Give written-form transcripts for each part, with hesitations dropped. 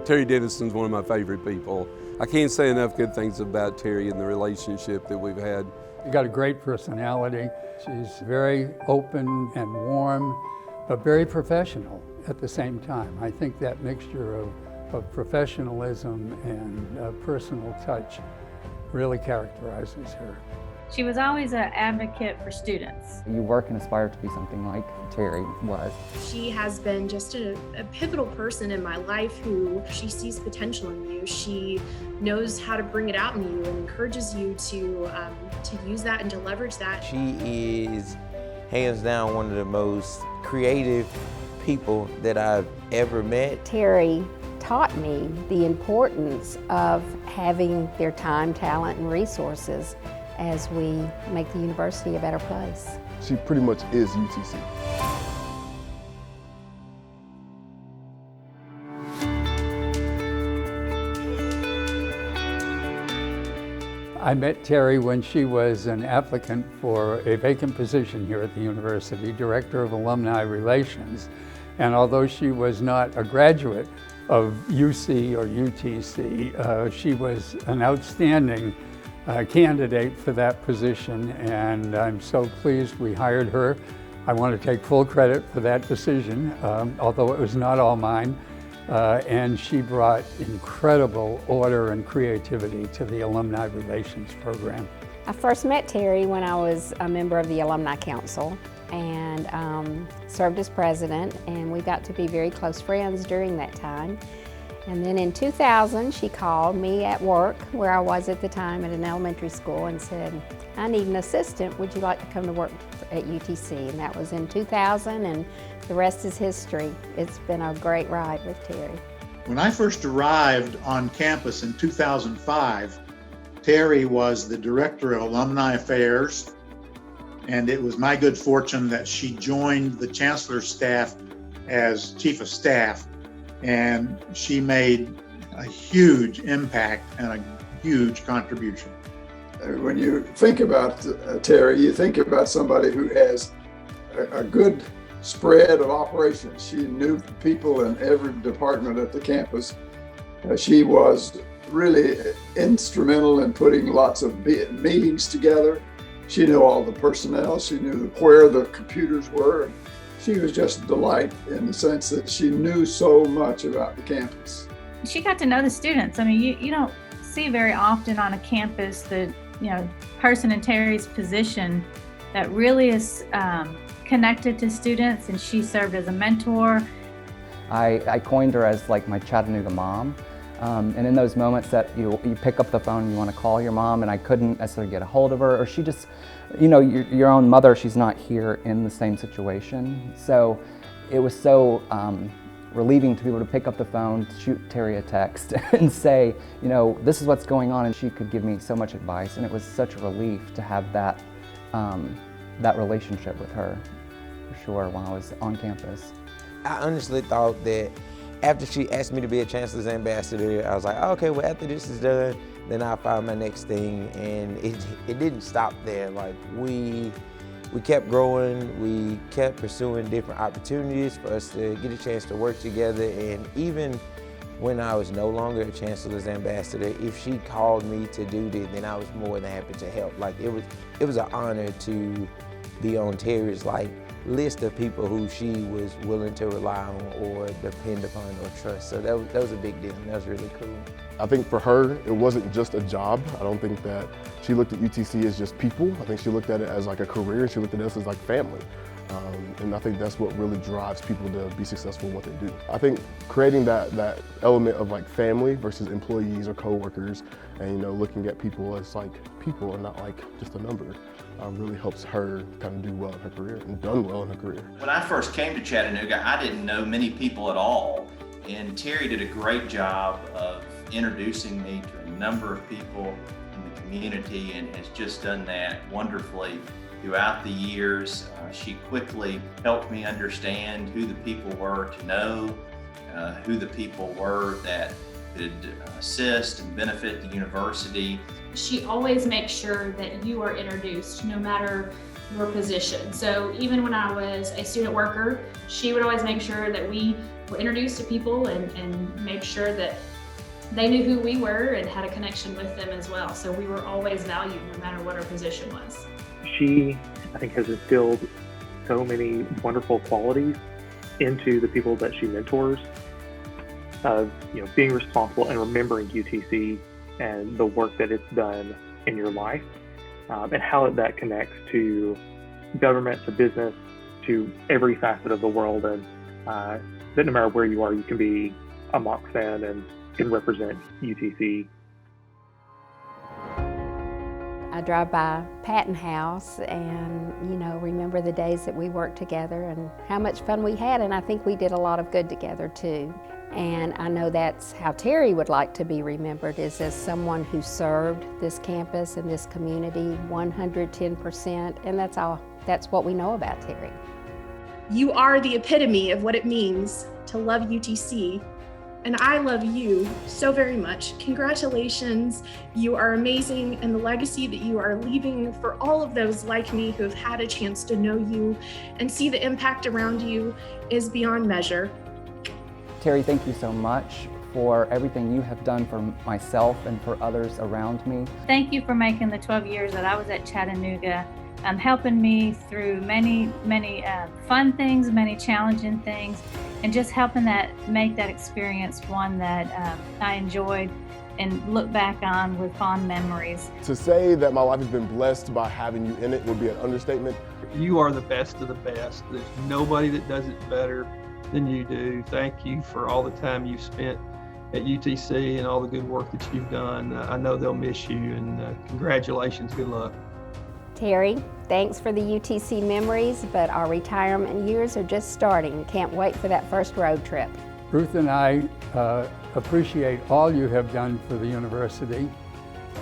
Terry Dennison's one of my favorite people. I can't say enough good things about Terry and the relationship that we've had. She's got a great personality. She's very open and warm, but very professional at the same time. I think that mixture of professionalism and personal touch really characterizes her. She was always an advocate for students. You work and aspire to be something like Terry was. She has been just a pivotal person in my life who she sees potential in you. She knows how to bring it out in you and encourages you to use that and to leverage that. She is hands down one of the most creative people that I've ever met. Terry taught me the importance of having their time, talent, and resources as we make the university a better place. She pretty much is UTC. I met Terry when she was an applicant for a vacant position here at the university, Director of Alumni Relations. And although she was not a graduate of UC or UTC, she was an outstanding candidate for that position, and I'm so pleased we hired her. I want to take full credit for that decision, although it was not all mine. And she brought incredible order and creativity to the Alumni Relations program. I first met Terry when I was a member of the Alumni Council and served as president, and we got to be very close friends during that time. And then in 2000, she called me at work, where I was at the time at an elementary school, and said, I need an assistant, would you like to come to work at UTC? And that was in 2000, and the rest is history. It's been a great ride with Terry. When I first arrived on campus in 2005, Terry was the Director of Alumni Affairs, and it was my good fortune that she joined the Chancellor's staff as Chief of Staff, and she made a huge impact and a huge contribution. When you think about Terry, you think about somebody who has a good spread of operations. She knew people in every department at the campus. She was really instrumental in putting lots of meetings together. She knew all the personnel. She knew where the computers were. She was just a delight in the sense that she knew so much about the campus. She got to know the students. I mean, you don't see very often on a campus the person in Terry's position that really is connected to students, and she served as a mentor. I coined her as like my Chattanooga mom. And in those moments that you pick up the phone and you want to call your mom, and I couldn't necessarily get a hold of her, or she just, your own mother, she's not here in the same situation. So it was so relieving to be able to pick up the phone, shoot Terry a text and say, this is what's going on, and she could give me so much advice. And it was such a relief to have that, that relationship with her, for sure, while I was on campus. I honestly thought that after she asked me to be a Chancellor's Ambassador, I was like, oh, okay, well, after this is done, then I'll find my next thing. And it didn't stop there. Like, we kept growing, we kept pursuing different opportunities for us to get a chance to work together. And even when I was no longer a Chancellor's Ambassador, if she called me to do this, then I was more than happy to help. Like, it was an honor to be on Terry's list of people who she was willing to rely on or depend upon or trust. So that was a big deal, and that was really cool. I think for her, it wasn't just a job. I don't think that she looked at UTC as just people. I think she looked at it as like a career. She looked at us as like family. And I think that's what really drives people to be successful in what they do. I think creating that element of like family versus employees or coworkers, and looking at people as like people and not like just a number, really helps her kind of do well in her career and done well in her career. When I first came to Chattanooga, I didn't know many people at all, and Terry did a great job of introducing me to a number of people in the community, and has just done that wonderfully throughout the years. She quickly helped me understand who the people were to know, who the people were that could assist and benefit the university. She always makes sure that you are introduced, no matter your position. So even when I was a student worker, she would always make sure that we were introduced to people and made sure that they knew who we were and had a connection with them as well. So we were always valued no matter what our position was. She, I think, has instilled so many wonderful qualities into the people that she mentors of, being responsible and remembering UTC and the work that it's done in your life, and how that connects to government, to business, to every facet of the world, and that no matter where you are, you can be a Mock fan and can represent UTC. I drive by Patton House and, remember the days that we worked together and how much fun we had, and I think we did a lot of good together too. And I know that's how Terry would like to be remembered, is as someone who served this campus and this community 110%, and that's what we know about Terry. You are the epitome of what it means to love UTC, and I love you so very much. Congratulations, you are amazing, and the legacy that you are leaving for all of those like me who have had a chance to know you and see the impact around you is beyond measure. Terry, thank you so much for everything you have done for myself and for others around me. Thank you for making the 12 years that I was at Chattanooga, helping me through many fun things, many challenging things, and just helping make that experience one that I enjoyed and look back on with fond memories. To say that my life has been blessed by having you in it would be an understatement. You are the best of the best. There's nobody that does it better than you do. Thank you for all the time you've spent at UTC and all the good work that you've done. I know they'll miss you, and congratulations, good luck. Terry, thanks for the UTC memories, but our retirement years are just starting. Can't wait for that first road trip. Ruth and I appreciate all you have done for the university,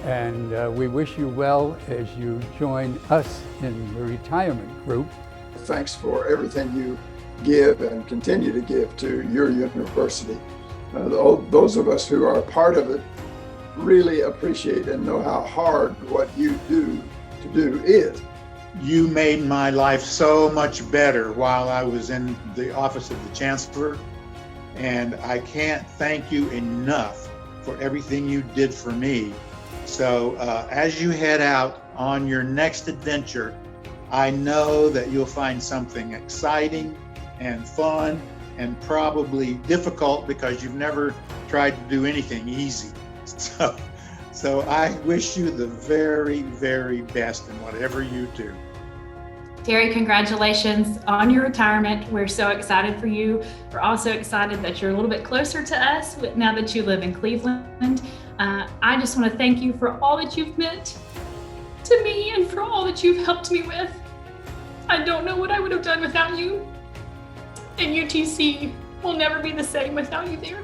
and we wish you well as you join us in the retirement group. Thanks for everything you give and continue to give to your university. Those of us who are a part of it really appreciate and know how hard what you do is. You made my life so much better while I was in the office of the chancellor, and I can't thank you enough for everything you did for me. So as you head out on your next adventure, I know that you'll find something exciting and fun and probably difficult because you've never tried to do anything easy. So I wish you the very, very best in whatever you do. Terry, congratulations on your retirement. We're so excited for you. We're also excited that you're a little bit closer to us now that you live in Cleveland. I just want to thank you for all that you've meant to me and for all that you've helped me with. I don't know what I would have done without you. And UTC will never be the same without you there.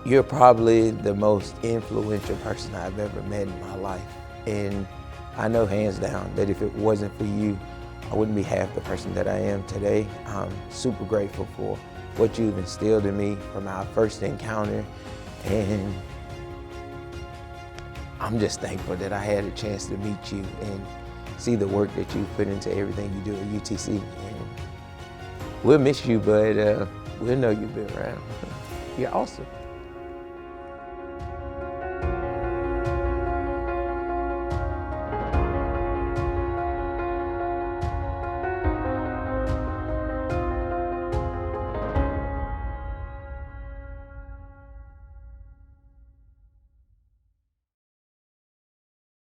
You're probably the most influential person I've ever met in my life. And I know hands down that if it wasn't for you, I wouldn't be half the person that I am today. I'm super grateful for what you've instilled in me from our first encounter. And I'm just thankful that I had a chance to meet you and see the work that you put into everything you do at UTC. And we'll miss you, but we'll know you've been around. You're awesome.